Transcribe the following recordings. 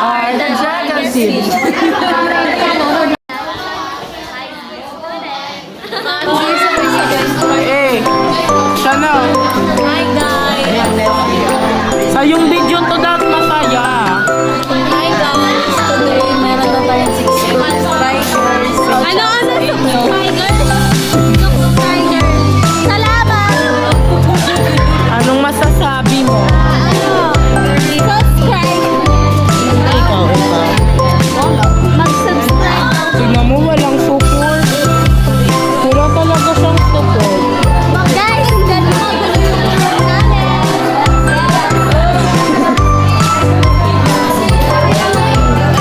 are the Dragon Seeds. Eh, siya na. Hi guys! Sa yung video to dat masaya. Hi guys! Today meron na tayong 6 subscribers. Ano? Hi girls! Subscribers! Salamat! Anong masasabi mo? Subscribe! Ikaw. Mag-subscribe! Tignan mo, walang support. Wala talaga siyang support. Guys, dali mo gulo yung vlog namin!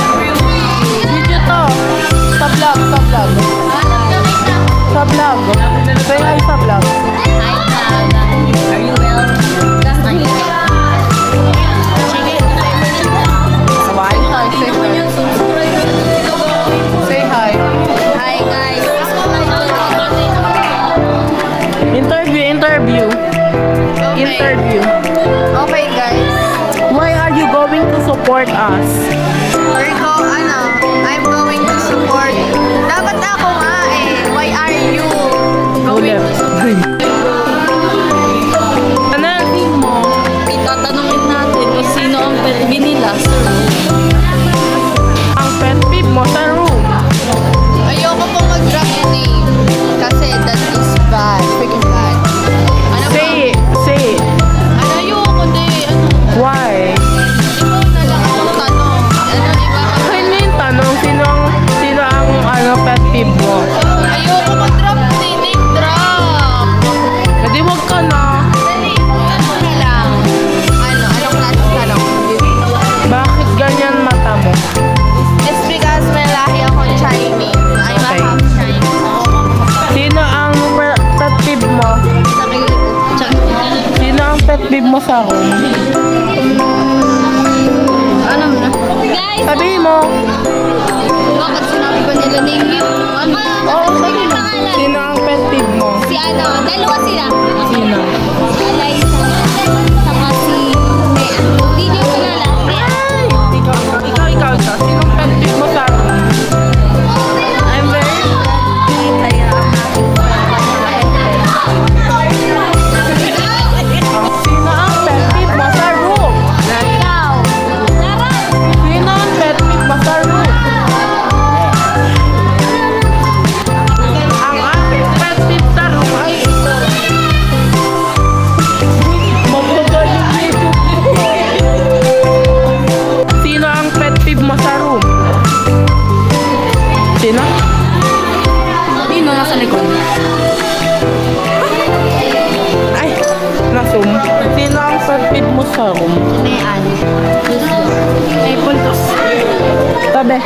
Video to. Sa vlog. Sa vlog. Say hi sa vlog. Hi vlog! Are you well? Sabay. Hi. Say hi. Hi guys! Interview. Okay guys, Why are you going to support us? I'm going to support. Dapat ako nga eh. Why are you going to support? Anong mo? Itatanungin natin kung sino ang pwede nila. Ang pet peeve mo sa room. Ayoko po mag-drop yung name. Kasi that is bad. Freaking bad. Ano ba? Say it. Ano ayoko din. Ano? Why? Ikaw na lang ang tanong. Ano iba? Ay, may tanong, sino ang pet peeve mo? Ayoko mag-drop name drop. Hindi, wag ka na. Dali. Ano na lang. Anong klase tanong? Bakit ganyan mata mo? It's because may lahi akong Chinese. I'm a Okay. half Chinese. Sino ang pet peeve mo? Sino ang pet peeve mo sa room? Ano na? Guys! Sabihin mo. Bakit sinabi ba nila name you? Ano? Oo, sabihin mo. Sino ang pet peeve mo? Si ano, dalawa sila. Sino? Si Eliza, saka si Bea. Hindi niyo kilala. Ikaw siya. Sino ang pet peeve mo sa room? I'm very happy kaya ang aking Sino ang pet peeve mo sa room? ikaw. Tara! Sino ang pet peeve mo sa room? Ang aking pet peeve sa room ay ito. Mabagal yung YouTube ko. Sino ang pet peeve mo sa room? Sino? Sino nasa likod? Ay, na-zoom. Sino ang pet peeve mo sa room? May ano? Ay, puntos. Tabi.